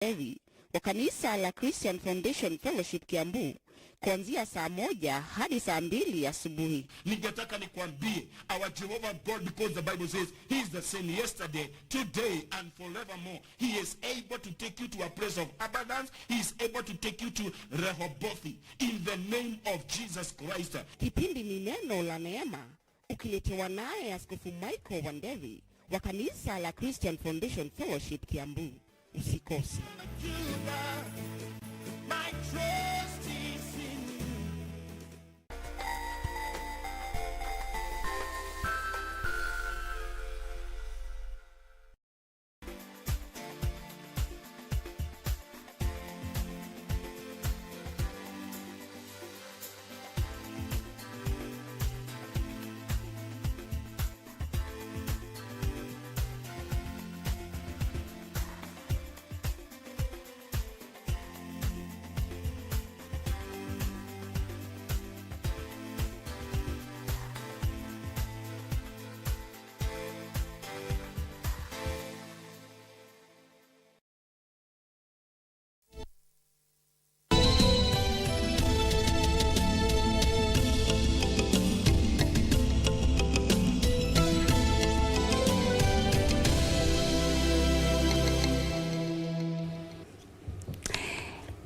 wa kanisa la Christian Foundation Fellowship Kiambu kuanzia saa 1 hadi saa 2 asubuhi. Ningetaka nikwambie, our Jehovah God, because the Bible says he is the same yesterday, today and forevermore. He is able to take you to a place of abundance. He is able to take you to Rehoboth in the name of Jesus Christ. Kipindi ni neno la neema, ukiletewa naye Askofu Michael Wandevi wa kanisa la Christian Foundation Fellowship Kiambu. Usikose.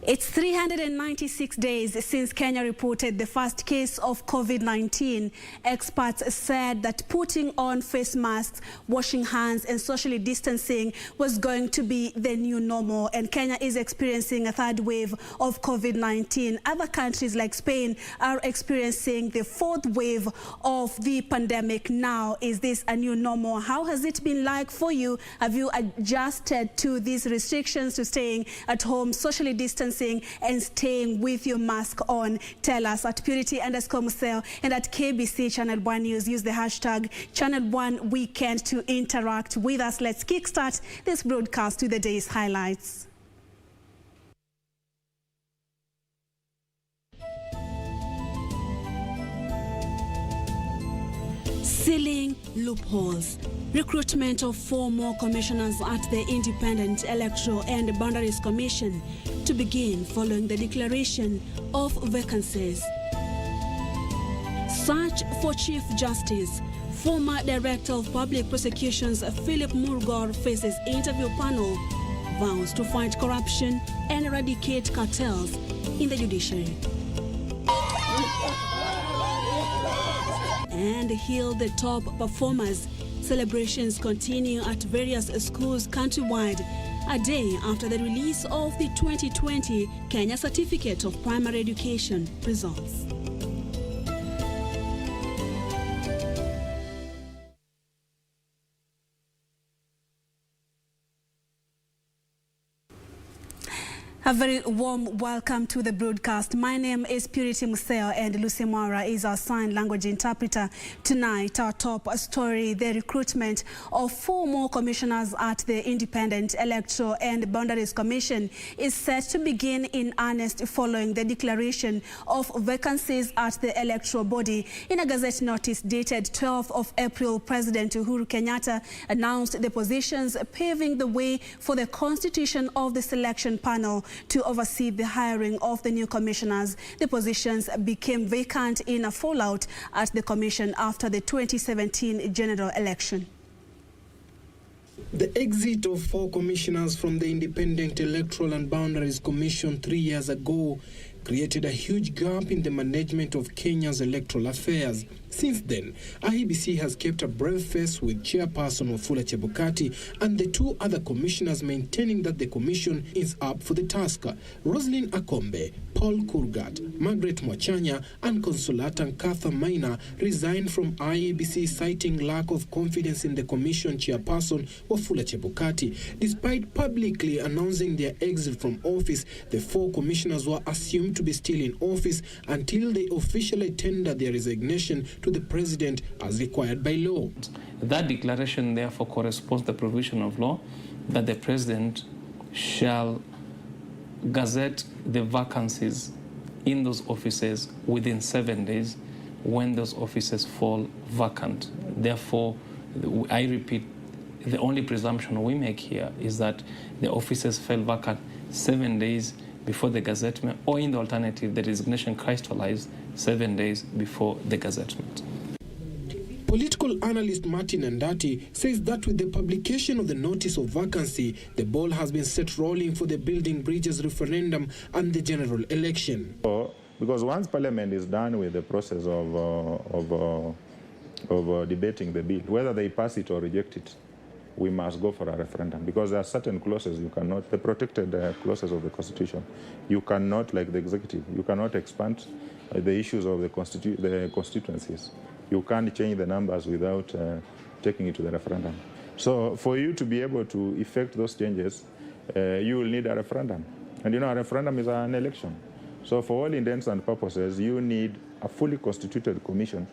It's 396 days since Kenya reported the first case of COVID-19. Experts said that putting on face masks, washing hands and socially distancing was going to be the new normal, and Kenya is experiencing a third wave of COVID-19. Other countries like Spain are experiencing the fourth wave of the pandemic now. Is this a new normal? How has it been like for you? Have you adjusted to these restrictions, to staying at home, socially distancing and staying with your mask on? Tell us at Purity_Museo and at KBC Channel 1 News. Use the hashtag Channel 1 Weekend to interact with us. Let's kickstart this broadcast with the day's highlights. Sealing loopholes. Recruitment of 4 more commissioners at the Independent Electoral and Boundaries Commission to begin following the declaration of vacancies. Search for Chief Justice. Former Director of Public Prosecutions Philip Murgor faces interview panel. Vows to fight corruption and eradicate cartels in the judiciary. And hail the top performers. Celebrations continue at various schools countrywide, a day after the release of the 2020 Kenya Certificate of Primary Education results. A very warm welcome to the broadcast. My name is Purity Museo and Lucy Mwara is our sign language interpreter. Tonight, our top story, the recruitment of 4 more commissioners at the Independent Electoral and Boundaries Commission is set to begin in earnest following the declaration of vacancies at the electoral body. In a Gazette notice dated 12th of April, President Uhuru Kenyatta announced the positions, paving the way for the constitution of the selection panel to oversee the hiring of the new commissioners. The positions became vacant in a fallout at the commission after the 2017 general election. The exit of 4 commissioners from the Independent Electoral and Boundaries Commission 3 years ago created a huge gap in the management of Kenya's electoral affairs. Since then, IEBC has kept a brave face with Chairperson Wafula Chebukati and the 2 other commissioners maintaining that the commission is up for the task. Roslyn Akombe, Paul Kurgat, Margaret Mwachanya and Consolata Nkatha Maina resigned from IEBC citing lack of confidence in the commission chairperson Wafula Chebukati. Despite publicly announcing their exit from office, the 4 commissioners were assumed to be still in office until they officially tendered their resignation to the president as required by law. That declaration therefore corresponds to the provision of law that the president shall gazette the vacancies in those offices within 7 days when those offices fall vacant. Therefore, I repeat, the only presumption we make here is that the offices fell vacant 7 days before the gazettement, or in the alternative, the resignation crystallized 7 days before the gazettement. Political analyst Martin Andati says that with the publication of the notice of vacancy, the ball has been set rolling for the Building Bridges referendum and the general election. Because once Parliament is done with the process of debating the bill, whether they pass it or reject it, we must go for a referendum, because there are certain clauses you cannot, the protected clauses of the Constitution, you cannot, like the executive, you cannot expand the issues of the constituencies. You can't change the numbers without taking it to the referendum. So for you to be able to effect those changes, you will need a referendum. And you know, a referendum is an election. So for all intents and purposes, you need a fully constituted commission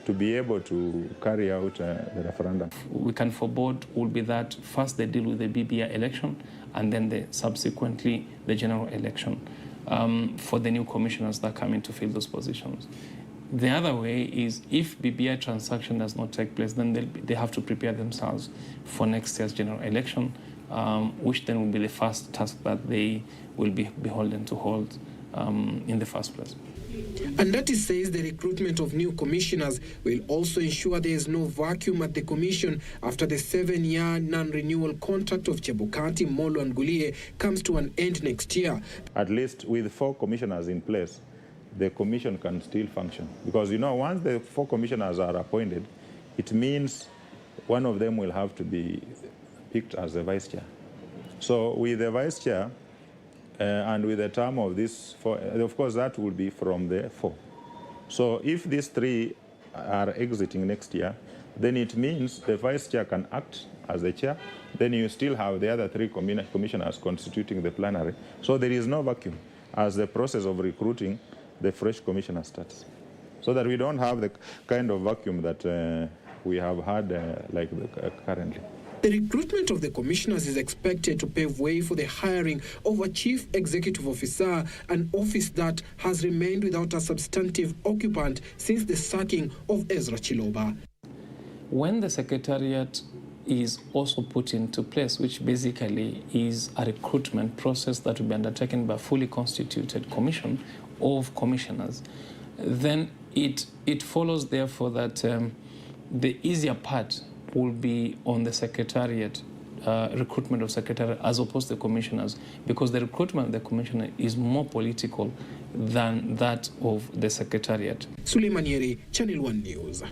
to be able to carry out the referendum. We can forebode will be that first they deal with the BBI election and then subsequently the general election for the new commissioners that come in to fill those positions. The other way is if BBI transaction does not take place, then they have to prepare themselves for next year's general election, which then will be the first task that they will be beholden to hold in the first place. And that says the recruitment of new commissioners will also ensure there is no vacuum at the commission after the 7-year non-renewal contract of Chebukati, Molo and Gulie comes to an end next year. At least with 4 commissioners in place, the commission can still function. Because, you know, once the 4 commissioners are appointed, it means one of them will have to be picked as the vice chair. So with the vice chair, and with the term of this 4, of course, that will be from the 4. So if these 3 are exiting next year, then it means the vice chair can act as the chair. Then you still have the other 3 commissioners constituting the plenary. So there is no vacuum as the process of recruiting the fresh commissioner starts. So that we don't have the kind of vacuum that we have had currently. The recruitment of the commissioners is expected to pave way for the hiring of a chief executive officer, an office that has remained without a substantive occupant since the sacking of Ezra Chiloba. When the secretariat is also put into place, which basically is a recruitment process that will be undertaken by a fully constituted commission of commissioners, then it follows therefore that the easier part will be on the secretariat, recruitment of secretariat, as opposed to the commissioners, because the recruitment of the commissioner is more political than that of the secretariat. Suleiman Yeri, Channel 1 News.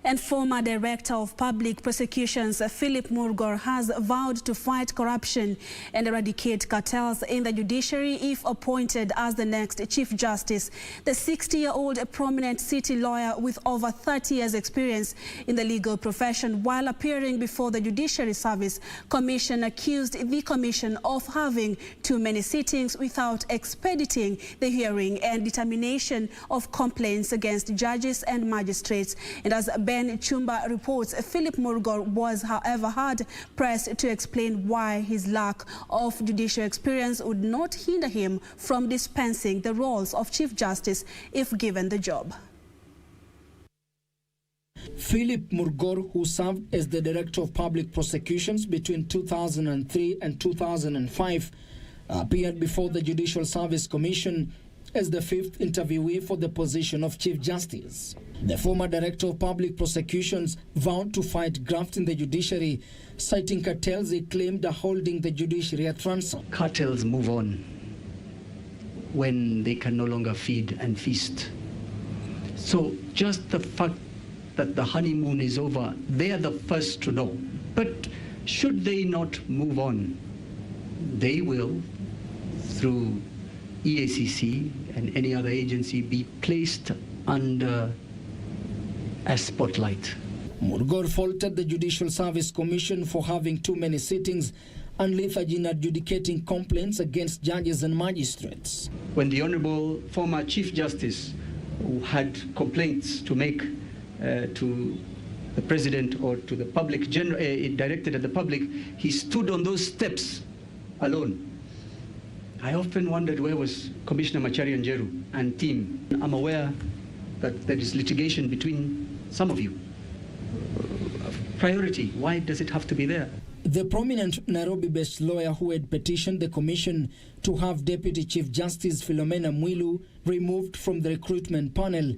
And former Director of Public Prosecutions, Philip Murgor, has vowed to fight corruption and eradicate cartels in the judiciary if appointed as the next Chief Justice. The 60-year-old prominent city lawyer with over 30 years' experience in the legal profession, while appearing before the Judiciary Service Commission, accused the Commission of having too many sittings without expediting the hearing and determination of complaints against judges and magistrates. And as Ben Chumba reports, Philip Murgor was, however, hard pressed to explain why his lack of judicial experience would not hinder him from dispensing the roles of Chief Justice if given the job. Philip Murgor, who served as the Director of Public Prosecutions between 2003 and 2005, appeared before the Judicial Service Commission as the 5th interviewee for the position of Chief Justice. The former Director of Public Prosecutions vowed to fight graft in the judiciary, citing cartels he claimed are holding the judiciary at ransom. Cartels move on when they can no longer feed and feast. So just the fact that the honeymoon is over, they are the first to know. But should they not move on, they will, through EACC and any other agency, be placed under a spotlight. Murgor faulted the Judicial Service Commission for having too many sittings and lethargy in adjudicating complaints against judges and magistrates. When the Honorable former Chief Justice had complaints to make to the President or to the public, directed at the public, he stood on those steps alone. I often wondered where was Commissioner Macharia Njeru and team. I'm aware that there is litigation between some of you. Priority, why does it have to be there? The prominent Nairobi-based lawyer who had petitioned the commission to have Deputy Chief Justice Philomena Mwilu removed from the recruitment panel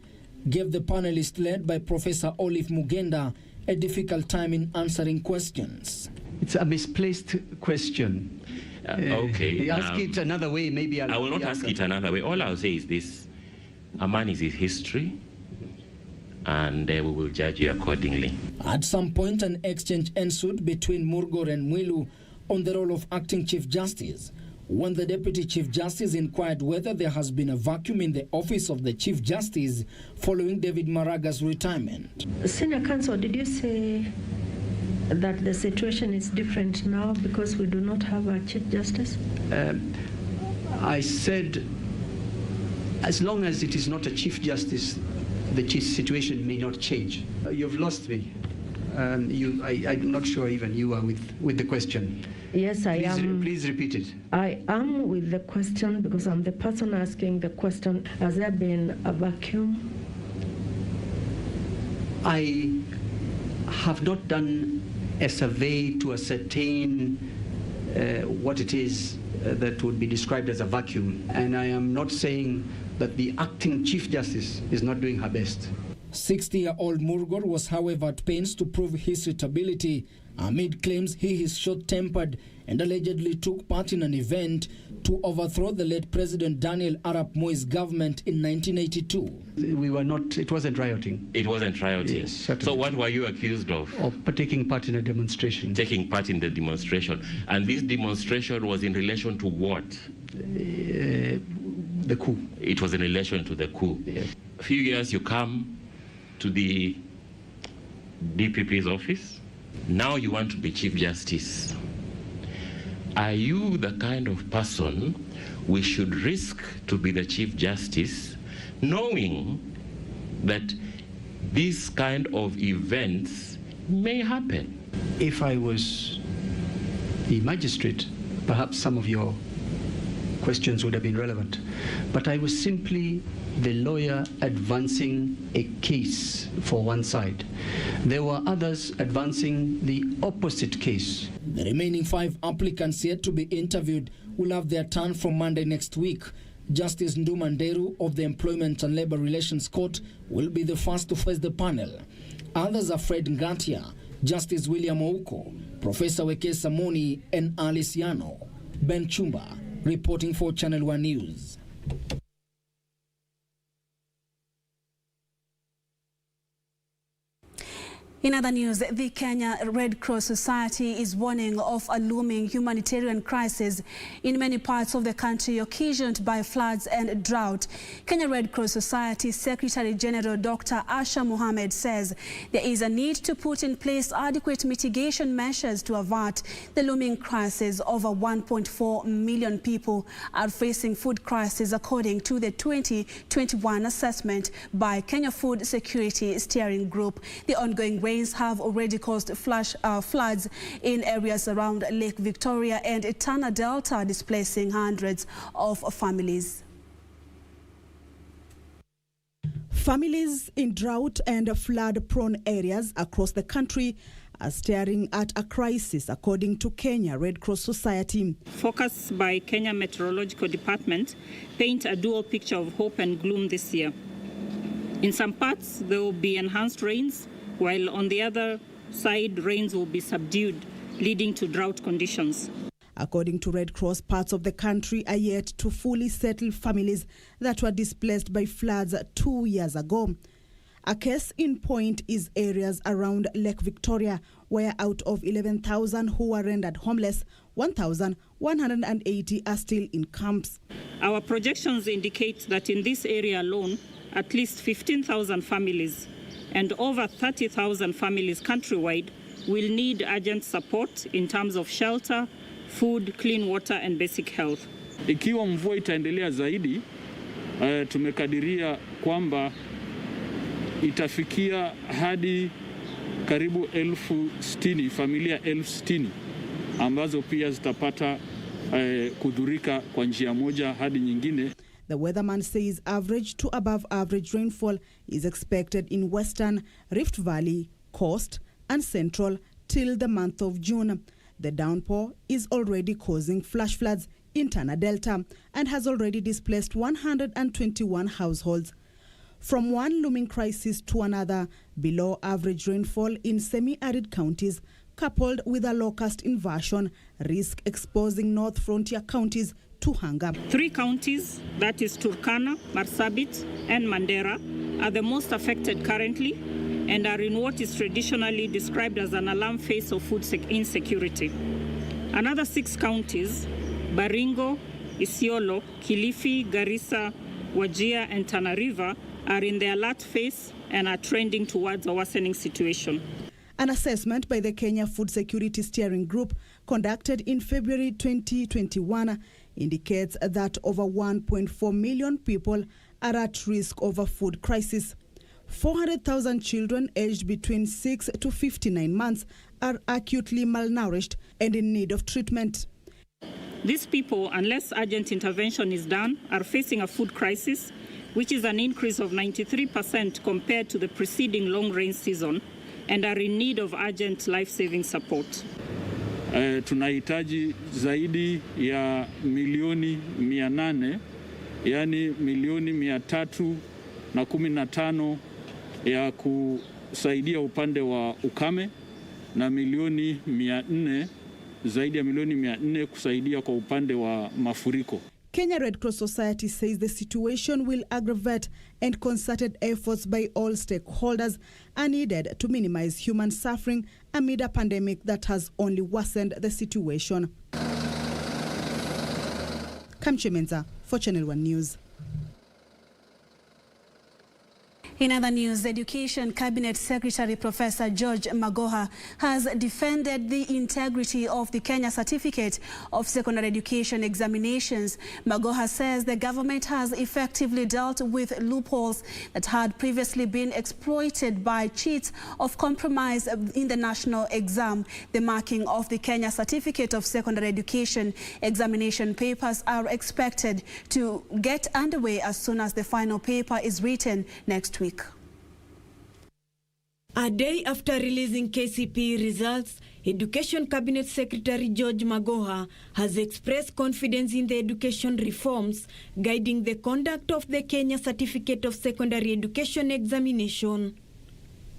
gave the panelist led by Professor Olive Mugenda a difficult time in answering questions. It's a misplaced question. Okay. Ask it another way, maybe I will not ask it another way. All I'll say is this: a man is his history, and we will judge you accordingly. At some point, an exchange ensued between Murgor and Mwilu on the role of acting Chief Justice, when the Deputy Chief Justice inquired whether there has been a vacuum in the office of the Chief Justice following David Maraga's retirement. Senior Counsel, did you say that the situation is different now because we do not have a Chief Justice? I said, as long as it is not a Chief Justice, the chief situation may not change. You've lost me. I'm not sure even you are with the question. Yes, I am. Please repeat it. I am with the question because I'm the person asking the question. Has there been a vacuum? I have not done a survey to ascertain what it is that would be described as a vacuum. And I am not saying that the acting Chief Justice is not doing her best. 60-year-old Murgor was, however, at pains to prove his suitability amid claims he is short-tempered and allegedly took part in an event to overthrow the late President Daniel Arap Moi's government in 1982. We were not, it wasn't rioting. It wasn't rioting. Yes, certainly. So what were you accused of? Of taking part in a demonstration. Taking part in the demonstration. And this demonstration was in relation to what? The coup. It was in relation to the coup. Yes. A few years you come to the DPP's office. Now you want to be Chief Justice. Are you the kind of person we should risk to be the Chief Justice, knowing that these kind of events may happen? If I was the magistrate, perhaps some of your questions would have been relevant. But I was simply the lawyer advancing a case for one side. There were others advancing the opposite case. The remaining 5 applicants yet to be interviewed will have their turn from Monday next week. Justice Ndumanderu of the Employment and Labor Relations Court will be the first to face the panel. Others are Fred Ngatia, Justice William Ouko, Professor Wekesa Moni, and Alice Yano. Ben Chumba, reporting for Channel 1 News. In other news, the Kenya Red Cross Society is warning of a looming humanitarian crisis in many parts of the country occasioned by floods and drought. Kenya Red Cross Society Secretary General Dr. Asha Mohammed says there is a need to put in place adequate mitigation measures to avert the looming crisis. Over 1.4 million people are facing food crisis according to the 2021 assessment by Kenya Food Security Steering Group. The ongoing rains have already caused floods in areas around Lake Victoria and Tana Delta, displacing hundreds of families. Families in drought and flood-prone areas across the country are staring at a crisis, according to Kenya Red Cross Society. Focus by Kenya Meteorological Department paint a dual picture of hope and gloom this year. In some parts, there will be enhanced rains, while on the other side, rains will be subdued, leading to drought conditions. According to Red Cross, parts of the country are yet to fully settle families that were displaced by floods 2 years ago. A case in point is areas around Lake Victoria, where out of 11,000 who were rendered homeless, 1,180 are still in camps. Our projections indicate that in this area alone, at least 15,000 families and over 30,000 families countrywide will need urgent support in terms of shelter, food, clean water and basic health. Ikiwa mvua itaendelea zaidi, tumekadiria kwamba itafikia hadi karibu 60,000 familia 60,000 ambazo pia zitapata kudhurika kwa njia moja hadi nyingine. The weatherman says average to above average rainfall is expected in Western, Rift Valley, Coast and Central till the month of June. The downpour is already causing flash floods in Tana Delta and has already displaced 121 households. From one looming crisis to another, below average rainfall in semi-arid counties, coupled with a locust invasion, risk exposing North Frontier counties to hunger. 3 counties, that is Turkana, Marsabit, and Mandera, are the most affected currently and are in what is traditionally described as an alarm phase of food insecurity. Another 6 counties, Baringo, Isiolo, Kilifi, Garissa, Wajir, and Tana River, are in the alert phase and are trending towards a worsening situation. An assessment by the Kenya Food Security Steering Group conducted in February 2021 indicates that over 1.4 million people are at risk of a food crisis. 400,000 children aged between 6 to 59 months are acutely malnourished and in need of treatment. These people, unless urgent intervention is done, are facing a food crisis, which is an increase of 93% compared to the preceding long rain season, and are in need of urgent life-saving support. Tunahitaji zaidi ya milioni 800, yani milioni 315 ya kusaidia upande wa ukame na milioni 400, zaidi ya milioni 400 kusaidia kwa upande wa mafuriko. Kenya Red Cross Society says the situation will aggravate and concerted efforts by all stakeholders are needed to minimize human suffering amid a pandemic that has only worsened the situation. Kamche Menza for Channel 1 News. In other news, Education Cabinet Secretary Professor George Magoha has defended the integrity of the Kenya Certificate of Secondary Education examinations. Magoha says the government has effectively dealt with loopholes that had previously been exploited by cheats of compromise in the national exam. The marking of the Kenya Certificate of Secondary Education examination papers are expected to get underway as soon as the final paper is written next week. A day after releasing KCPE results, Education Cabinet Secretary George Magoha has expressed confidence in the education reforms guiding the conduct of the Kenya Certificate of Secondary Education examination.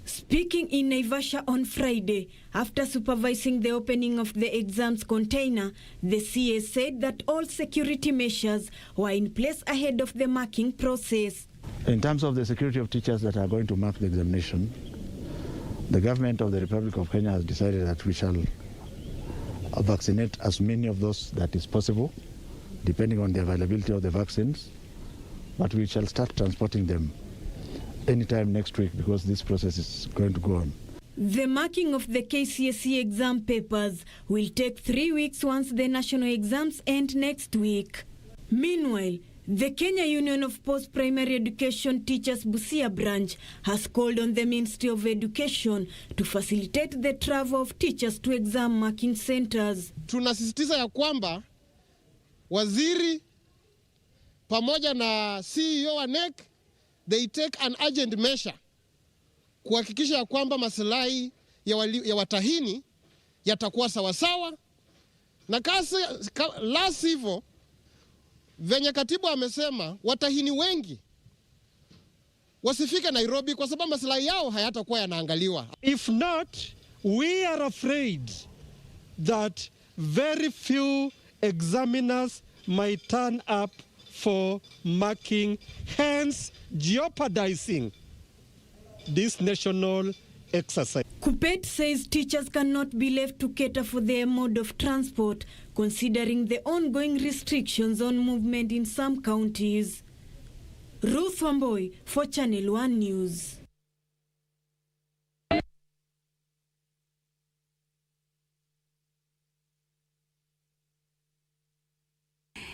Speaking in Naivasha on Friday, after supervising the opening of the exams container, the CS said that all security measures were in place ahead of the marking process. In terms of the security of teachers that are going to mark the examination, the government of the Republic of Kenya has decided that we shall vaccinate as many of those that is possible, depending on the availability of the vaccines, but we shall start transporting them anytime next week because this process is going to go on. The marking of the KCSE exam papers will take 3 weeks once the national exams end next week. Meanwhile, the Kenya Union of Post-Primary Education Teachers Busia branch has called on the Ministry of Education to facilitate the travel of teachers to exam marking centers. Tunasisitiza ya kwamba waziri pamoja na CEO wa NEC they take an urgent measure kuhakikisha ya kwamba maslahi ya watahini yatakuwa sawasawa na la sivyo venye katibu amesema watahini wengi wasifike Nairobi kwa sababu maslahi yao hayatakuwa yanaangaliwa. If not, we are afraid that very few examiners might turn up for marking, hence jeopardizing this national exercise. Kuppet says teachers cannot be left to cater for their mode of transport, considering the ongoing restrictions on movement in some counties. Ruth Wamboi for Channel 1 News.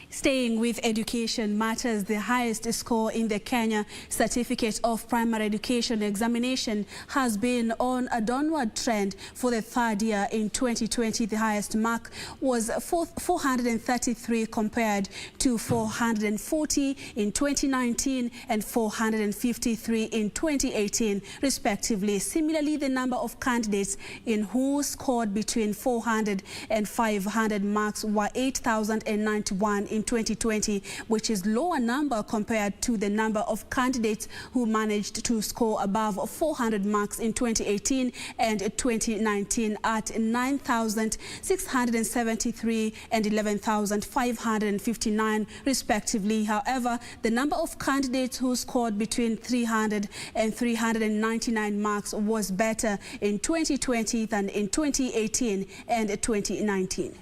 Staying with education matters, the highest score in the Kenya Certificate of Primary Education examination has been on a downward trend for the third year in 2020. The highest mark was 433 compared to 440 in 2019 and 453 in 2018, respectively. Similarly, the number of candidates in who scored between 400 and 500 marks were 8,091 in 2020, which is lower number compared to the number of candidates who managed to score above 400 marks in 2018 and 2019 at 9,673 and 11,559 respectively. However, the number of candidates who scored between 300 and 399 marks was better in 2020 than in 2018 and 2019.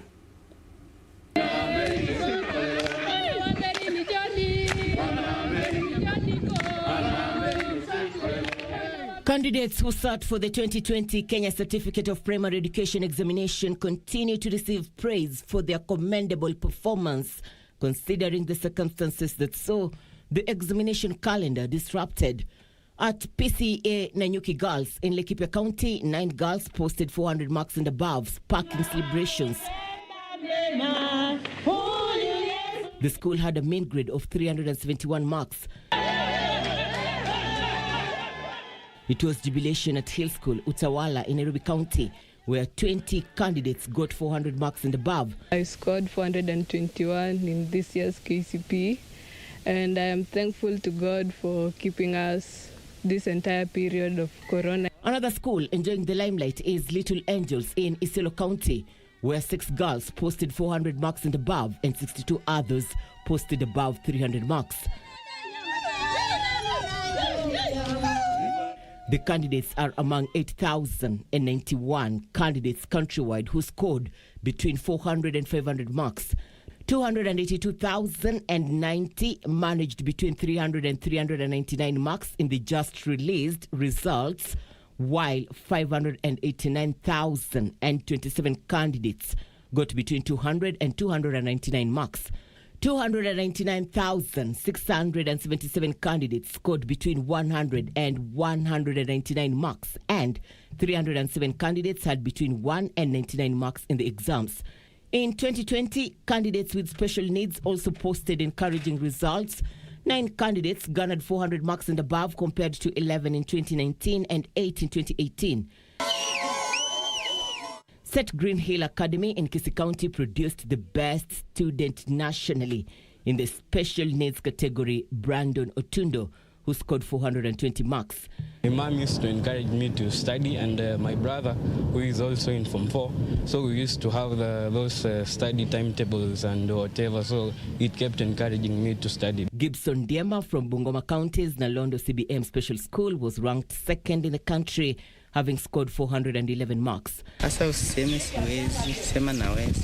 Candidates who sat for the 2020 Kenya Certificate of Primary Education examination continue to receive praise for their commendable performance, considering the circumstances that saw the examination calendar disrupted. At PCA Nanyuki Girls in Laikipia County, 9 girls posted 400 marks and above, sparking celebrations. The school had a mean grade of 371 marks. It was jubilation at Hill School, Utawala in Nairobi County, where 20 candidates got 400 marks and above. I scored 421 in this year's KCPE, and I am thankful to God for keeping us this entire period of Corona. Another school enjoying the limelight is Little Angels in Isiolo County, where 6 girls posted 400 marks and above, and 62 others posted above 300 marks. The candidates are among 8,091 candidates countrywide who scored between 400 and 500 marks. 282,090 managed between 300 and 399 marks in the just released results, while 589,027 candidates got between 200 and 299 marks. 299,677 candidates scored between 100 and 199 marks, and 307 candidates had between 1 and 99 marks in the exams. In 2020, candidates with special needs also posted encouraging results. 9 candidates garnered 400 marks and above compared to 11 in 2019 and 8 in 2018. Set Green Hill Academy in Kisii County produced the best student nationally in the special needs category, Brandon Otundo, who scored 420 marks. My mom used to encourage me to study, and my brother, who is also in Form 4, so we used to have those study timetables and whatever, so it kept encouraging me to study. Gibson Diema from Bungoma County's Nalondo CBM Special School was ranked 2nd in the country, having scored 411 marks. Sasa usiseme siwezi, sema naweza.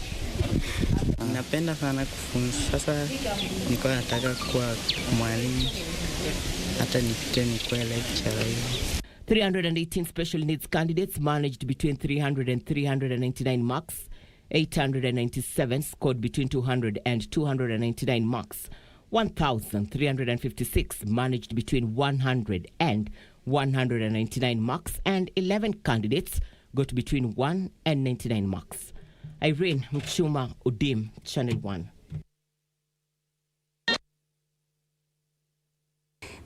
Napenda sana kufunza. Sasa niko nataka kuwa mwalimu. Hata nipite nikuwe lecturer. 318 special needs candidates managed between 300 and 399 marks. 897 scored between 200 and 299 marks. 1,356 managed between 100 and 199 marks, and 11 candidates got between 1 and 99 marks. Irene Mchuma Udim, Channel 1.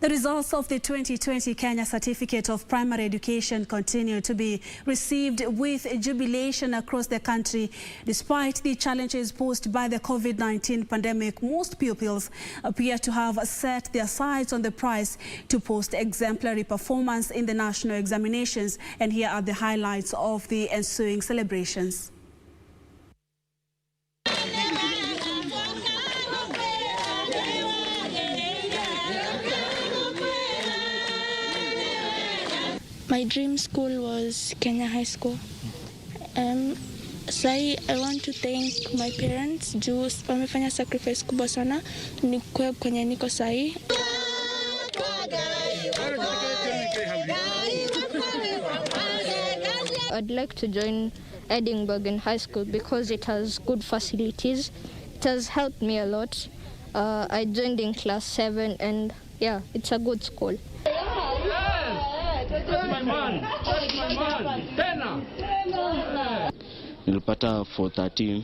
The results of the 2020 Kenya Certificate of Primary Education continue to be received with jubilation across the country. Despite the challenges posed by the COVID-19 pandemic, most pupils appear to have set their sights on the prize to post exemplary performance in the national examinations. And here are the highlights of the ensuing celebrations. My dream school was Kenya High School. Sai, I want to thank my parents juu wamefanya sacrifice kubwa sana nikuwe kwenye niko sai. I'd like to join Edinburgh High School because it has good facilities It has helped me a lot. I joined in class 7 and yeah, it's a good school. Nilipata 413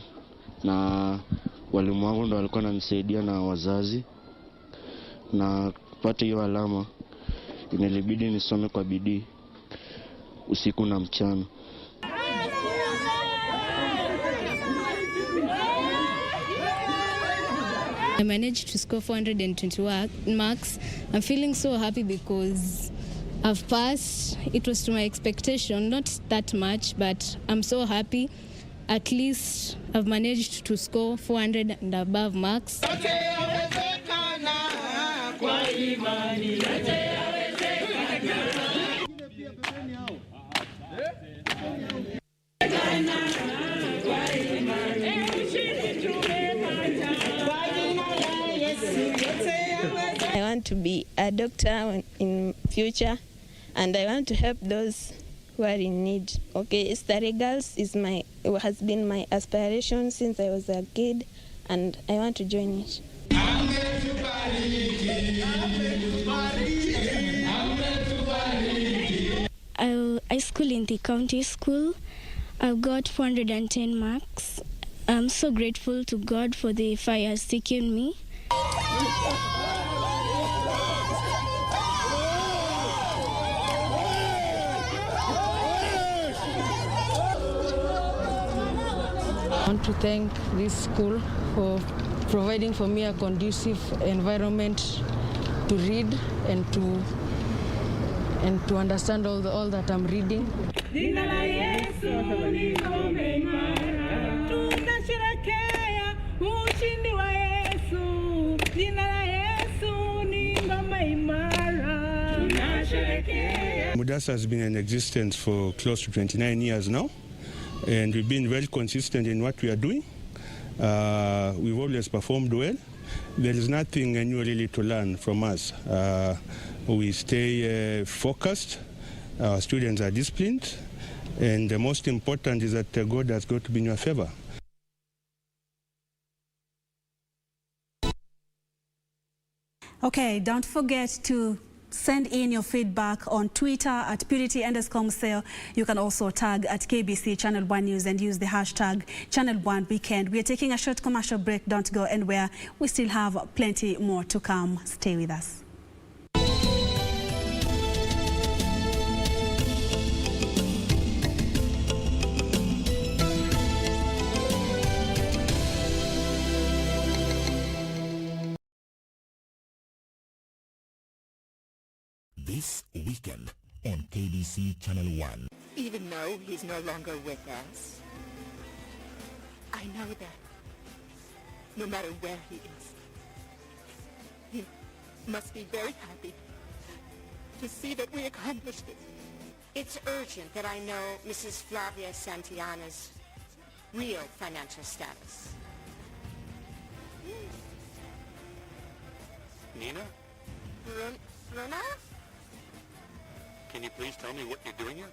na walimu wangu ndo walikuwa wananisaidia na wazazi, na kupata hiyo alama inelibidi nisome kwa bidii usiku na mchana. I managed to score 420 marks. I'm feeling so happy because I've passed. It was to my expectation, not that much, but I'm so happy. At least I've managed to score 400 and above marks. I want to be a doctor in future, and I want to help those who are in need. Okay, Study Girls has been my aspiration since I was a kid, and I want to join it. I school in the county school. I've got 410 marks. I'm so grateful to God for the fire taken me. I want to thank this school for providing for me a conducive environment to read and to understand all that I'm reading. Mudasa has been in existence for close to 29 years now, and we've been very consistent in what we are doing. We've always performed well. There is nothing new really to learn from us. We stay focused, our students are disciplined, and the most important is that God has got to be in your favor. Okay, don't forget to send in your feedback on Twitter at purity_Museo. You can also tag at KBC Channel 1 News and use the hashtag Channel 1 Weekend. We are taking a short commercial break. Don't go anywhere. We still have plenty more to come. Stay with us. This weekend on KBC Channel 1. Even though he's no longer with us, I know that no matter where he is, he must be very happy to see that we accomplished it. It's urgent that I know Mrs. Flavia Santillana's real financial status. Nina? Luna? Can you please tell me what you're doing here?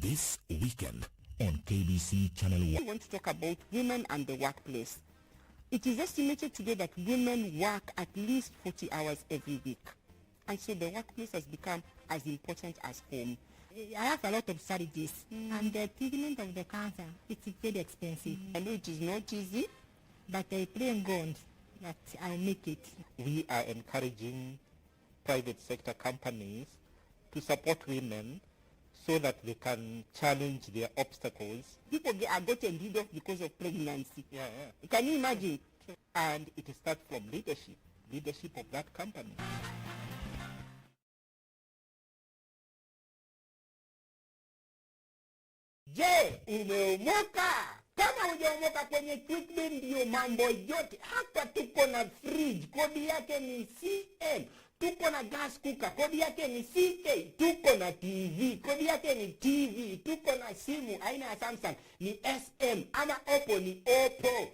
This weekend on KBC Channel 1. I want to talk about women and the workplace. It is estimated today that women work at least 40 hours every week. And so the workplace has become as important as home. I have a lot of strategies. And the treatment of the cancer, it's very expensive. I know it is not easy, but I pray on God that I'll make it. We are encouraging private sector companies to support women so that they can challenge their obstacles. People are getting rid of because of pregnancy. Yeah. Can you imagine? And it starts from leadership of that company. Je, umeomoka? Kama hujaomoka kwenye treatment ndio mambo yote. Hapa tuko na fridge, kodi yake ni CM. tuko na gas cooker, kodi yake ni CK, tuko na TV, kodi yake ni TV, tuko na simu aina ya Samsung ni SM ama Oppo ni Oppo.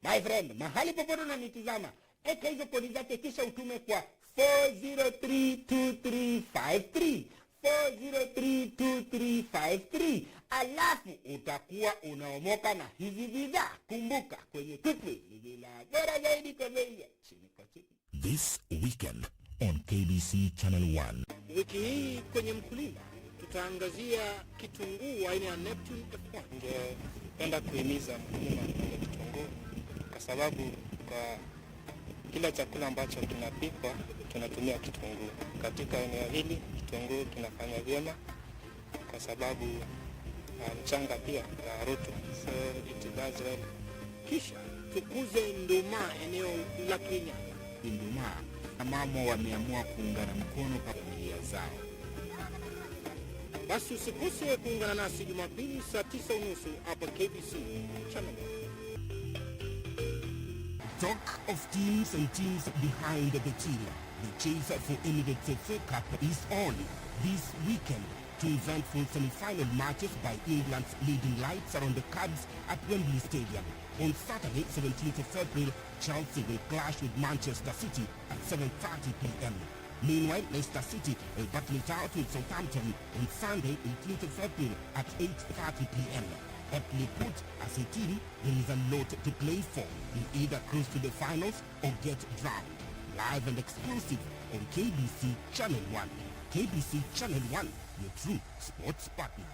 My friend, mahali popote unanitazama, eka hizo kodi zake kisha utume kwa 4032353 4032353, alafu utakuwa unaomoka na hizi bidhaa. Kumbuka kwenye Quickly ni bila bora zaidi kwa bei chini kwa chini. This weekend on KBC Channel 1. Wiki hii kwenye mkulima tutaangazia kitunguu aina ya Neptune F1. Ningependa kuhimiza mkulima kwenye kitunguu kwa sababu kwa kila chakula ambacho kinapikwa tunatumia kitunguu. Katika eneo hili kitunguu kinafanya vyema kwa sababu mchanga pia ya rutuba, so it does well. Kisha tukuze nduma eneo la Kenya. Nduma mama wameamua kuungana mkono kwa familia zao. Basi usikose kuungana nasi Jumapili saa 9:30 hapa KBC Channel. Talk of teams and teams behind the team. The chase for Emirates FA Cup is on this weekend. Two eventful semi-final matches by England's leading lights are on the cards at Wembley Stadium. On Saturday, 17th of April, Chelsea will clash with Manchester City at 7:30 p.m. Meanwhile, Leicester City will battle it out with Southampton on Sunday, 18th of April at 8:30 p.m. Aptly put, as a team, there is a lot to play for. You either cruise to the finals or get drowned. Live and exclusive on KBC Channel 1. KBC Channel 1, your true sports partner.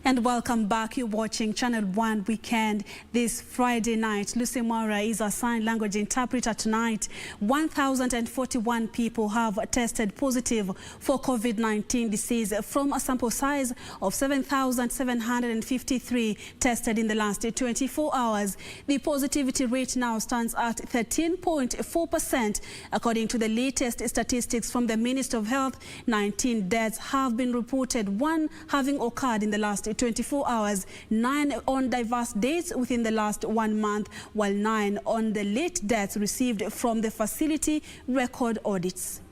And welcome back. You're watching Channel 1 Weekend this Friday night. Lucy Mora is our sign language interpreter tonight. 1,041 people have tested positive for COVID-19 disease from a sample size of 7,753 tested in the last 24 hours. The positivity rate now stands at 13.4%. According to the latest statistics from the Ministry of Health, 19 deaths have been reported, one having occurred in the last 24 hours, 9 on diverse dates within the last 1 month, while 9 on the late deaths received from the facility record audits.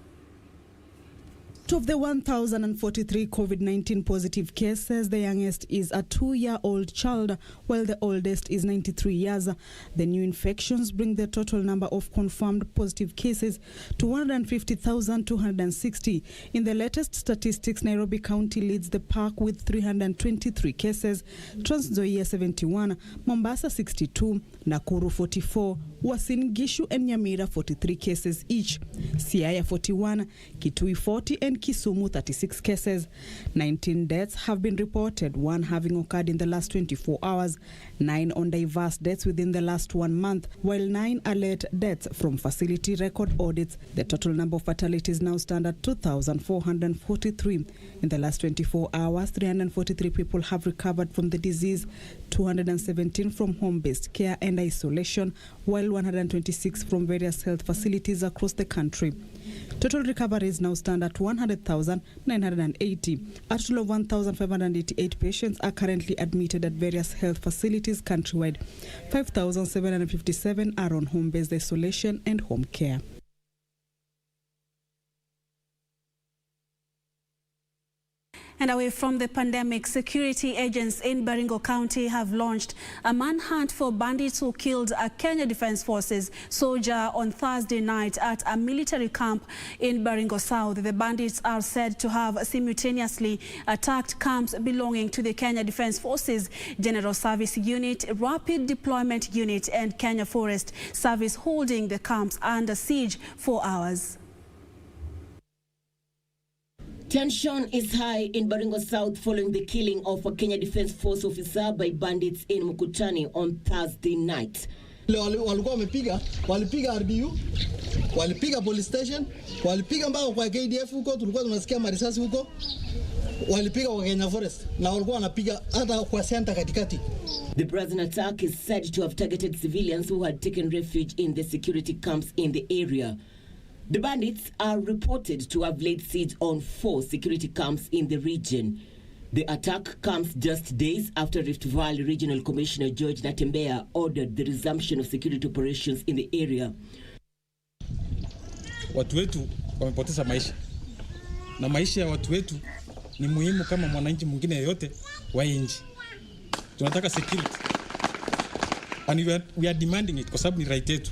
Of the 1,043 COVID-19 positive cases, the youngest is a 2-year-old child, while the oldest is 93 years. The new infections bring the total number of confirmed positive cases to 150,260. In the latest statistics, Nairobi County leads the pack with 323 cases, Trans Nzoia 71, Mombasa 62, Nakuru 44, Uasin Gishu and Nyamira 43 cases each, Siaya 41, Kitui 40 and Kisumu 36 cases. 19 deaths have been reported, 1 having occurred in the last 24 hours, 9 on diverse deaths within the last 1 month, while 9 are late deaths from facility record audits. The total number of fatalities now stand at 2,443. In the last 24 hours, 343 people have recovered from the disease, 217 from home-based care and isolation, while 126 from various health facilities across the country. Total recoveries now stand at 100,980. A total of 1,588 patients are currently admitted at various health facilities countrywide. 5,757 are on home-based isolation and home care. And away from the pandemic, security agents in Baringo County have launched a manhunt for bandits who killed a Kenya Defence Forces soldier on Thursday night at a military camp in Baringo South. The bandits are said to have simultaneously attacked camps belonging to the Kenya Defence Forces General Service Unit, Rapid Deployment Unit and Kenya Forest Service, holding the camps under siege for hours. Tension is high in Baringo South following the killing of a Kenya Defence Force officer by bandits in Mukutani on Thursday night. Walikuwa walipiga RBU, walipiga police station, walipiga mpaka kwa KDF huko, tulikuwa tunasikia marisasi huko. Walipiga kwa Kenya Forest na walikuwa wanapiga hata kwa center katikati. The brazen attack is said to have targeted civilians who had taken refuge in the security camps in the area. The bandits are reported to have laid siege on 4 security camps in the region. The attack comes just days after Rift Valley Regional Commissioner George Natembeya ordered the resumption of security operations in the area. Watu wetu wamepoteza maisha. Na maisha ya watu wetu ni muhimu kama mwananchi mwingine yote wa nchi. Tunataka security. And we are demanding it kwa sababu ni right yetu.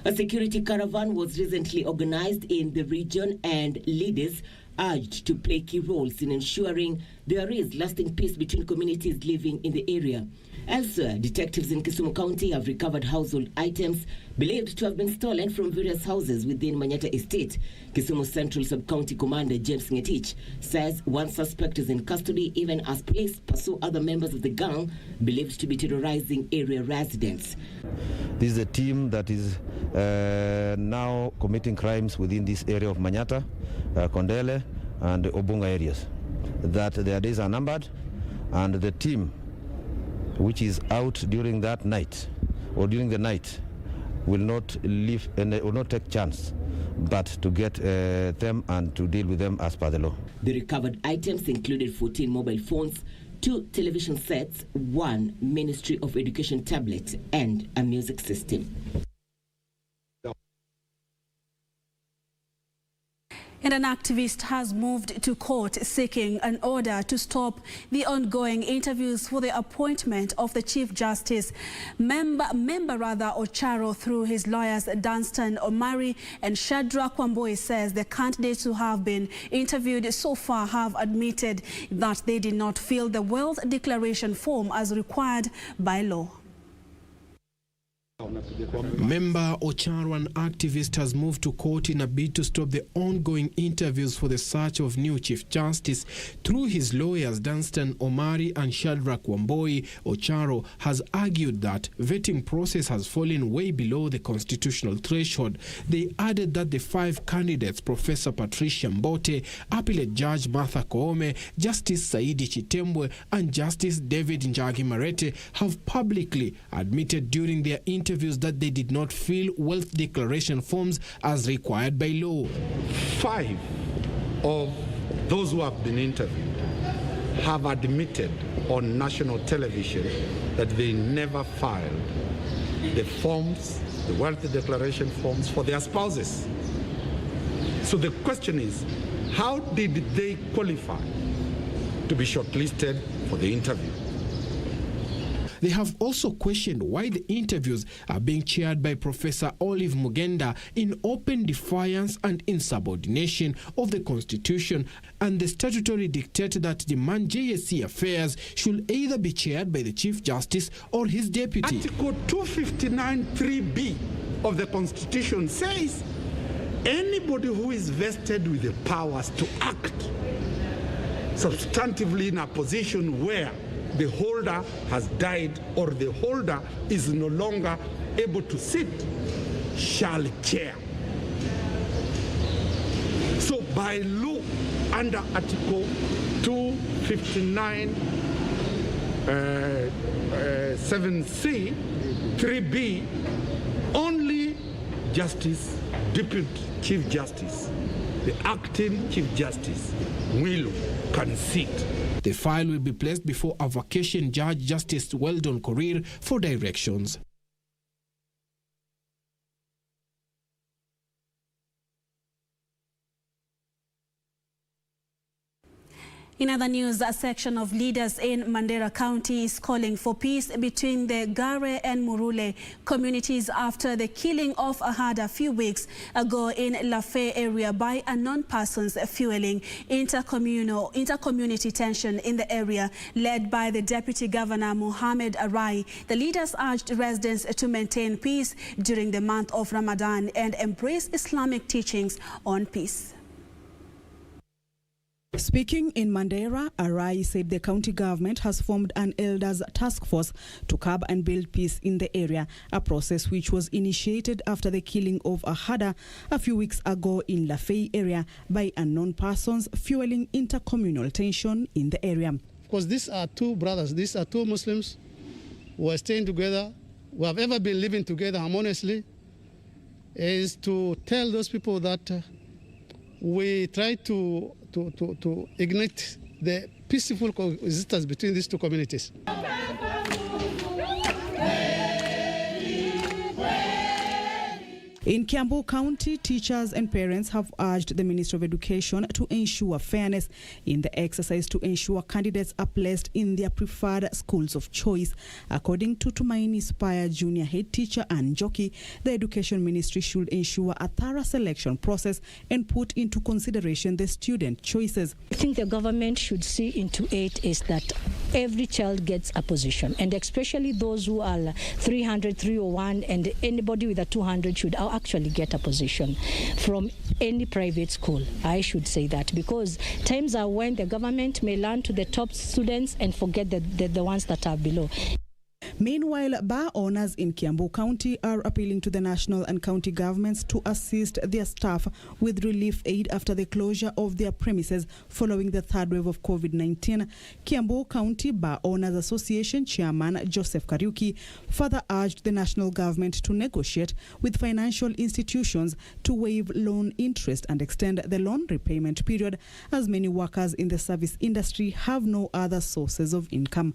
A security caravan was recently organized in the region, and leaders urged to play key roles in ensuring there is lasting peace between communities living in the area. Elsewhere, detectives in Kisumu County have recovered household items believed to have been stolen from various houses within Manyata Estate. Kisumu Central Sub-County Commander James Ngetich says one suspect is in custody even as police pursue other members of the gang believed to be terrorizing area residents. This is a team that is now committing crimes within this area of Manyata, Kondele and Obunga areas. That their days are numbered, and the team which is out during that night or during the night will not leave and will not take chance but to get them and to deal with them as per the law. The recovered items included 14 mobile phones, 2 television sets, 1 Ministry of Education tablet and a music system. And an activist has moved to court seeking an order to stop the ongoing interviews for the appointment of the Chief Justice. Member Ocharo, through his lawyers Dunstan Omari and Shadrack Wamboi, says the candidates who have been interviewed so far have admitted that they did not fill the wealth declaration form as required by law. Member Ocharo, an activist, has moved to court in a bid to stop the ongoing interviews for the search of new Chief Justice. Through his lawyers Dunstan Omari and Shadrack Wamboi, Ocharo has argued that vetting process has fallen way below the constitutional threshold. They added that the 5 candidates, Professor Patricia Mbote, Appellate Judge Martha Koome, Justice Saidi Chitembwe and Justice David Njagi Marete, have publicly admitted during their interviews that they did not fill wealth declaration forms as required by law. 5 of those who have been interviewed have admitted on national television that they never filed the forms, the wealth declaration forms for their spouses. So the question is, how did they qualify to be shortlisted for the interview? They have also questioned why the interviews are being chaired by Professor Olive Mugenda in open defiance and insubordination of the Constitution and the statutory dictate that demand JSC affairs should either be chaired by the Chief Justice or his deputy. Article 259(3)(b of the Constitution says anybody who is vested with the powers to act substantively in a position where the holder has died or the holder is no longer able to sit shall chair. So by law, under Article 259 7C 3B, only Justice, Deputy Chief Justice, the acting Chief Justice can sit. The file will be placed before a vacation judge, Justice Weldon Korir, for directions. In other news, a section of leaders in Mandera County is calling for peace between the Gare and Murule communities after the killing of Ahad a few weeks ago in Lafay area by unknown persons, fueling intercommunity tension in the area led by the Deputy Governor Mohammed Arai. The leaders urged residents to maintain peace during the month of Ramadan and embrace Islamic teachings on peace. Speaking in Mandera, Arai said the county government has formed an elders task force to curb and build peace in the area, a process which was initiated after the killing of Ahada a few weeks ago in Lafay area by unknown persons, fueling intercommunal tension in the area. Because these are 2 brothers, these are 2 Muslims who are staying together, who have ever been living together harmoniously. is to tell those people that we try to ignite the peaceful coexistence between these two communities. In Kiambu County, teachers and parents have urged the Ministry of Education to ensure fairness in the exercise to ensure candidates are placed in their preferred schools of choice. According to Tumaini Spire Junior Head Teacher Ann Joki, the Education Ministry should ensure a thorough selection process and put into consideration the student choices. I think the government should see into it is that every child gets a position, and especially those who are 300, 301, and anybody with a 200 should actually get a position from any private school. I should say that, because times are when the government may learn to the top students and forget the ones that are below. Meanwhile, bar owners in Kiambu County are appealing to the national and county governments to assist their staff with relief aid after the closure of their premises following the third wave of COVID-19. Kiambu County Bar Owners Association Chairman Joseph Kariuki further urged the national government to negotiate with financial institutions to waive loan interest and extend the loan repayment period, as many workers in the service industry have no other sources of income.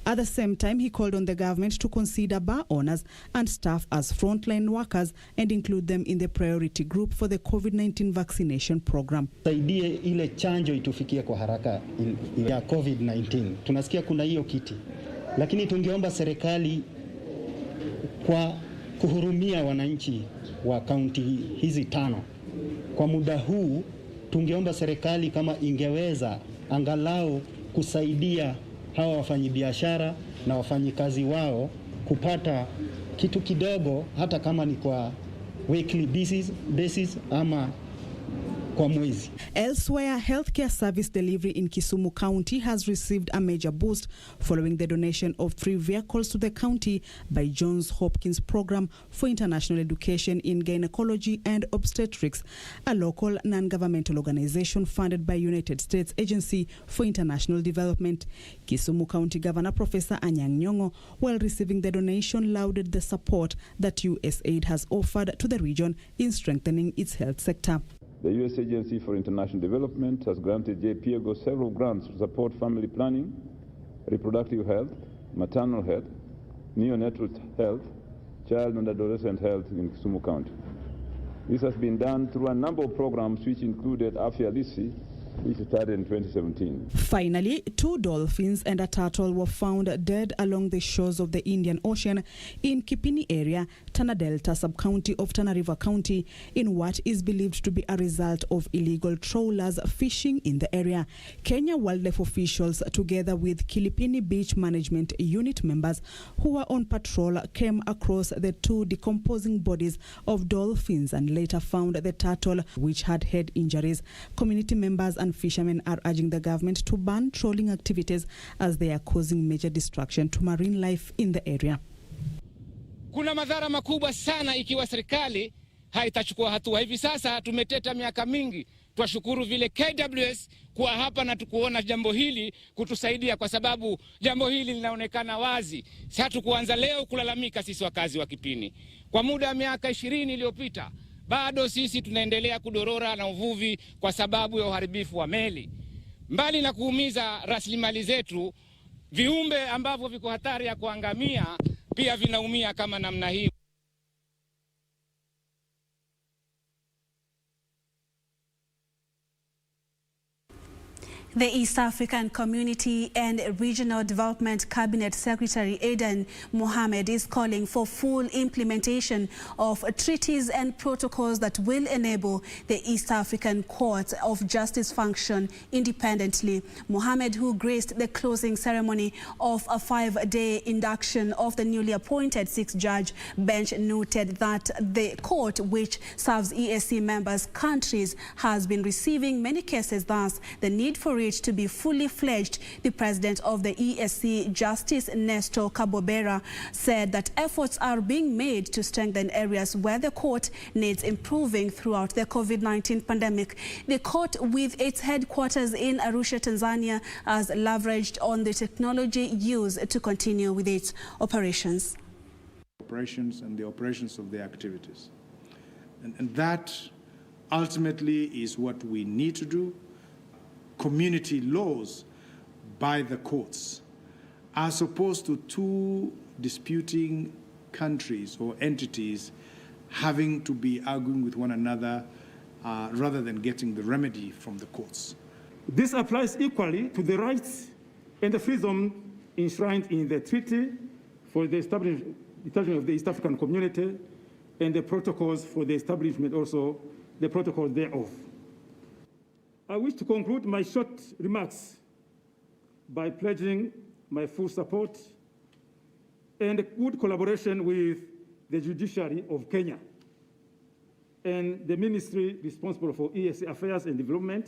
At the same time, he called on the government to consider bar owners and staff as frontline workers and include them in the priority group for the COVID-19 vaccination program. Saidie ile chanjo itufikie kwa haraka ya COVID-19. Tunasikia kuna hiyo kiti, lakini tungeomba serikali kwa kuhurumia wananchi wa kaunti hizi 5 kwa muda huu, tungeomba serikali kama ingeweza angalau kusaidia hawa wafanyabiashara na wafanyikazi wao kupata kitu kidogo, hata kama ni kwa weekly basis ama kwa mwezi. Elsewhere, healthcare service delivery in Kisumu County has received a major boost following the donation of 3 vehicles to the county by Johns Hopkins Program for International Education in Gynecology and Obstetrics, a local non-governmental organization funded by United States Agency for International Development. Kisumu County Governor Professor Anyang' Nyong'o, while receiving the donation, lauded the support that USAID has offered to the region in strengthening its health sector. The U.S. Agency for International Development has granted JPIEGO several grants to support family planning, reproductive health, maternal health, neonatal health, child and adolescent health in Kisumu County. This has been done through a number of programs which included Afya Lisi, which started in 2017. Finally, 2 dolphins and a turtle were found dead along the shores of the Indian Ocean in Kipini area, Tana Delta sub-county of Tana River County, in what is believed to be a result of illegal trawlers fishing in the area. Kenya wildlife officials, together with Kilipini Beach Management Unit members who were on patrol, came across the 2 decomposing bodies of dolphins and later found the turtle, which had head injuries. Community members and fishermen are urging the government to ban trawling activities as they are causing major destruction to marine life in the area. Kuna madhara makubwa sana ikiwa serikali haitachukua hatua. Hivi sasa tumeteta miaka mingi. Twashukuru vile KWS kuwa hapa na tukuona jambo hili kutusaidia, kwa sababu jambo hili linaonekana wazi. Sasa tukuanza leo kulalamika sisi wakazi wa Kipini. Kwa muda wa miaka 20 iliyopita bado sisi tunaendelea kudorora na uvuvi kwa sababu ya uharibifu wa meli. Mbali na kuumiza rasilimali zetu, viumbe ambavyo viko hatari ya kuangamia pia vinaumia kama namna hii. The East African Community and Regional Development Cabinet Secretary Aden Mohamed is calling for full implementation of treaties and protocols that will enable the East African Court of Justice function independently. Mohamed, who graced the closing ceremony of a 5-day induction of the newly appointed 6-judge bench, noted that the court, which serves EAC members' countries, has been receiving many cases. Thus, the need for it to be fully fledged. The president of the EAC, Justice Nestor Kabobera, said that efforts are being made to strengthen areas where the court needs improving throughout the COVID-19 pandemic. The court, with its headquarters in Arusha, Tanzania, has leveraged on the technology used to continue with its operations. And the operations of the activities. And that ultimately is what we need to do. Community laws by the courts, as opposed to two disputing countries or entities having to be arguing with one another rather than getting the remedy from the courts. This applies equally to the rights and the freedom enshrined in the Treaty for the establishment of the East African Community and the protocols for the establishment, also the protocols thereof. I wish to conclude my short remarks by pledging my full support and good collaboration with the judiciary of Kenya and the ministry responsible for EAC Affairs and Development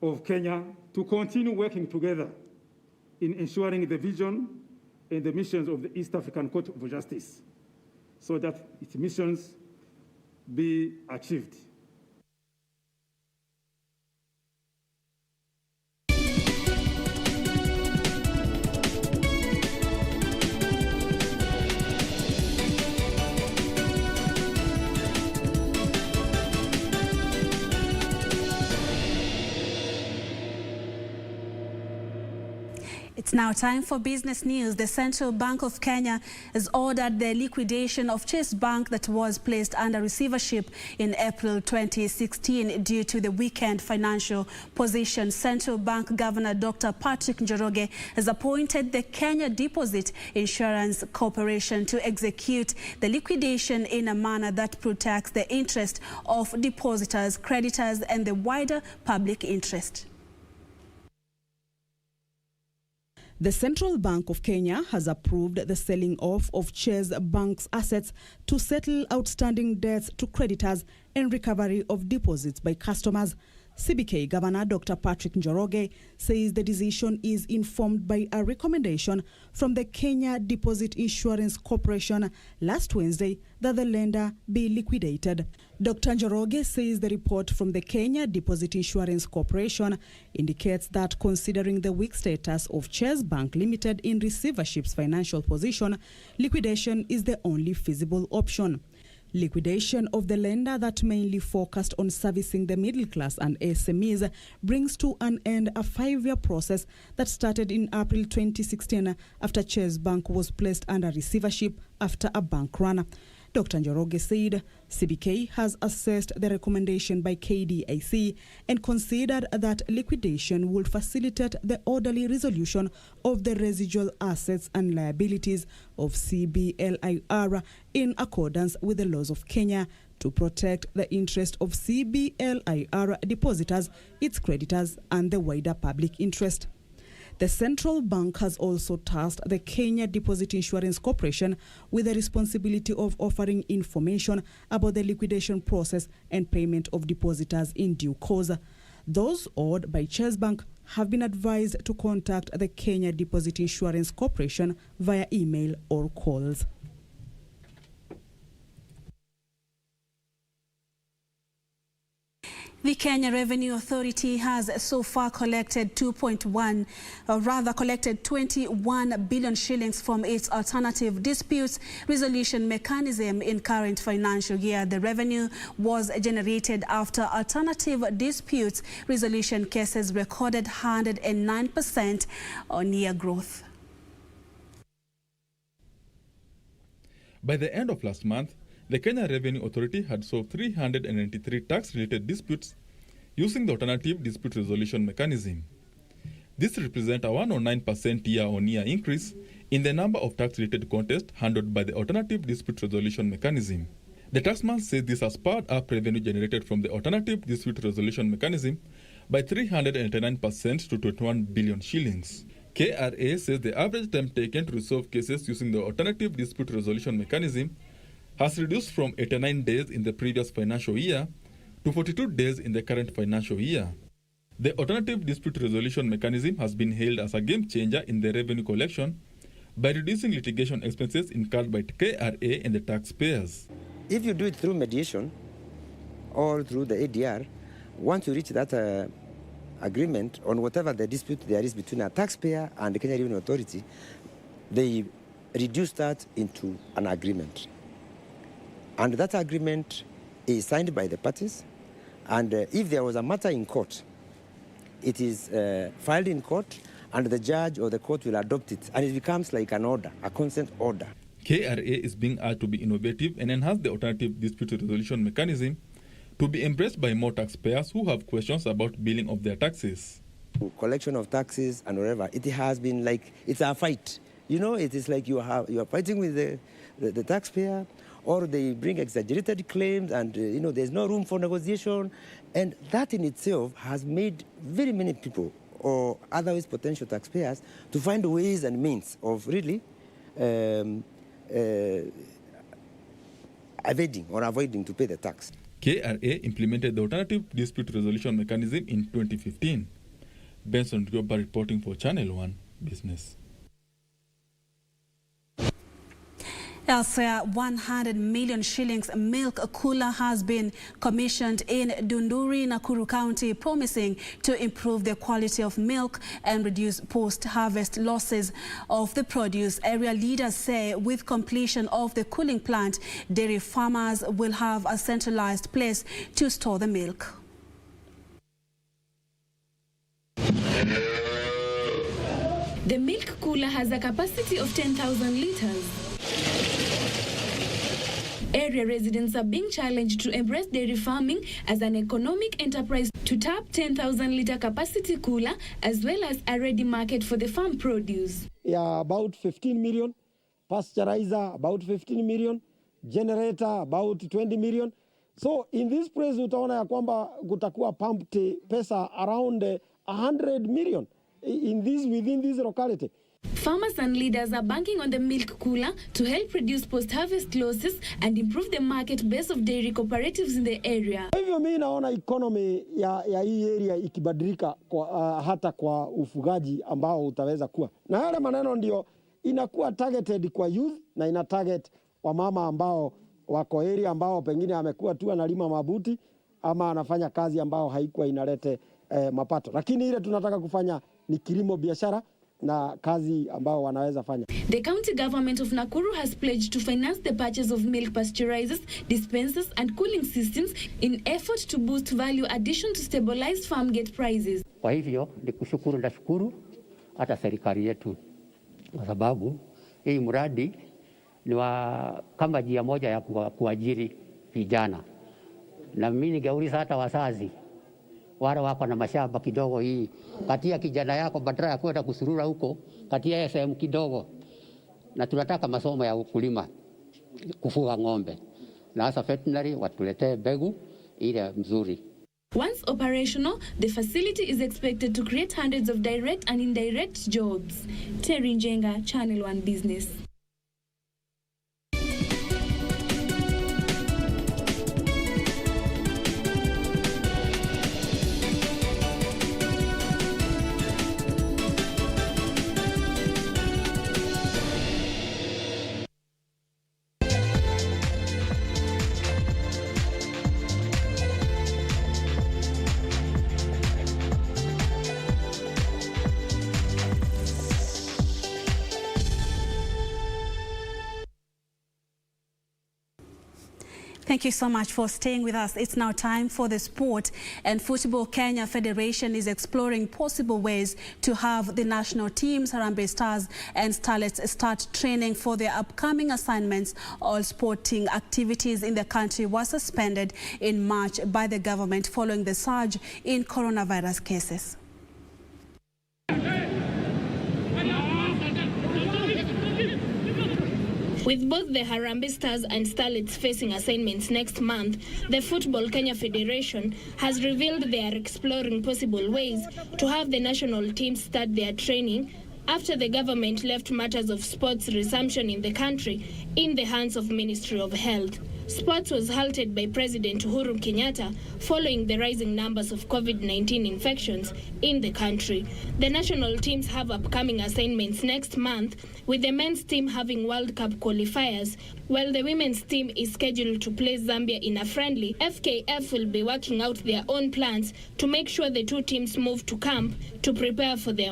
of Kenya to continue working together in ensuring the vision and the missions of the East African Court of Justice so that its missions be achieved. It's now time for business news. The Central Bank of Kenya has ordered the liquidation of Chase Bank that was placed under receivership in April 2016 due to the weakened financial position. Central Bank Governor Dr. Patrick Njoroge has appointed the Kenya Deposit Insurance Corporation to execute the liquidation in a manner that protects the interest of depositors, creditors, and the wider public interest. The Central Bank of Kenya has approved the selling off of Chase Bank's assets to settle outstanding debts to creditors and recovery of deposits by customers. CBK Governor Dr. Patrick Njoroge says the decision is informed by a recommendation from the Kenya Deposit Insurance Corporation last Wednesday that the lender be liquidated. Dr. Njoroge says the report from the Kenya Deposit Insurance Corporation indicates that considering the weak status of Chase Bank Limited in receivership's financial position, liquidation is the only feasible option. Liquidation of the lender that mainly focused on servicing the middle class and SMEs brings to an end a 5-year process that started in April 2016 after Chase Bank was placed under receivership after a bank run. Dr. Njoroge said CBK has assessed the recommendation by KDIC and considered that liquidation would facilitate the orderly resolution of the residual assets and liabilities of CBLIR in accordance with the laws of Kenya to protect the interest of CBLIR depositors, its creditors, and the wider public interest. The central bank has also tasked the Kenya Deposit Insurance Corporation with the responsibility of offering information about the liquidation process and payment of depositors in due course. Those owed by Chase Bank have been advised to contact the Kenya Deposit Insurance Corporation via email or calls. The Kenya Revenue Authority has so far collected 21 billion shillings from its alternative disputes resolution mechanism in current financial year. The revenue was generated after alternative disputes resolution cases recorded 109% on-year growth. By the end of last month, the Kenya Revenue Authority had solved 393 tax-related disputes using the alternative dispute resolution mechanism. This represents a 109% year-on-year increase in the number of tax-related contests handled by the alternative dispute resolution mechanism. The taxman says this has spurred up revenue generated from the alternative dispute resolution mechanism by 389% to 21 billion shillings. KRA says the average time taken to resolve cases using the alternative dispute resolution mechanism has reduced from 89 days in the previous financial year to 42 days in the current financial year. The alternative dispute resolution mechanism has been hailed as a game changer in the revenue collection by reducing litigation expenses incurred by KRA and the taxpayers. If you do it through mediation or through the ADR, once you reach that agreement on whatever the dispute there is between a taxpayer and the Kenya Revenue Authority, they reduce that into an agreement. And that agreement is signed by the parties. And if there was a matter in court, it is filed in court, and the judge or the court will adopt it. And it becomes like an order, a consent order. KRA is being urged to be innovative and enhance the alternative dispute resolution mechanism to be embraced by more taxpayers who have questions about billing of their taxes. Collection of taxes and whatever, it has been like, it's a fight. You know, it is like you are fighting with the taxpayer, or they bring exaggerated claims, and you know, there's no room for negotiation. And that in itself has made very many people, or otherwise potential taxpayers, to find ways and means of really evading or avoiding to pay the tax. KRA implemented the alternative dispute resolution mechanism in 2015. Benson Rioba reporting for Channel 1 Business. Elsewhere, 100 million shillings milk cooler has been commissioned in Dunduri, Nakuru County, promising to improve the quality of milk and reduce post-harvest losses of the produce. Area leaders say with completion of the cooling plant, dairy farmers will have a centralized place to store the milk. The milk cooler has a capacity of 10,000 liters. Area residents are being challenged to embrace dairy farming as an economic enterprise to tap 10,000-liter capacity cooler as well as a ready market for the farm produce. Yeah, about 15 million, pasteurizer about 15 million, generator about 20 million. So in this place utaona ya kwamba kutakuwa pumped pesa around 100 million within this locality. Farmers and leaders are banking on the milk cooler to help reduce post-harvest losses and improve the market base of dairy cooperatives in the area. Hivyo mimi naona economy ya hii area ikibadilika hata kwa ufugaji ambao utaweza kuwa. Na yale maneno ndio inakuwa targeted kwa youth na ina target wamama ambao wako area ambao pengine amekuwa tu analima mabuti ama anafanya kazi ambao haikuwa inalete mapato. Lakini ile tunataka kufanya ni kilimo biashara na kazi ambao wanaweza fanya. The county government of Nakuru has pledged to finance the purchase of milk pasteurizers, dispensers and cooling systems in effort to boost value addition to stabilize farm gate prices. Kwa hivyo ni kushukuru na shukuru hata serikali yetu kwa sababu hii mradi ni kama njia moja ya kuajiri vijana. Na mimi ningeuliza hata wazazi wale wako na mashamba kidogo, hii katia kijana yako badala ya kwenda kusurura huko, katia sehemu kidogo. Na tunataka masomo ya ukulima, kufuga ng'ombe, na hasa veterinary watuletee mbegu ile mzuri. Once operational, the facility is expected to create hundreds of direct and indirect jobs. Terry Njenga, Channel 1 Business. Thank you so much for staying with us. It's now time for the sport, and Football Kenya Federation is exploring possible ways to have the national teams, Harambee Stars and Starlets, start training for their upcoming assignments. All sporting activities in the country were suspended in March by the government following the surge in coronavirus cases. With both the Harambee Stars and Starlets facing assignments next month, the Football Kenya Federation has revealed they are exploring possible ways to have the national teams start their training after the government left matters of sports resumption in the country in the hands of Ministry of Health. Sports was halted by President Uhuru Kenyatta following the rising numbers of COVID-19 infections in the country. The national teams have upcoming assignments next month, with the men's team having World Cup qualifiers, while the women's team is scheduled to play Zambia in a friendly. FKF will be working out their own plans to make sure the two teams move to camp to prepare for their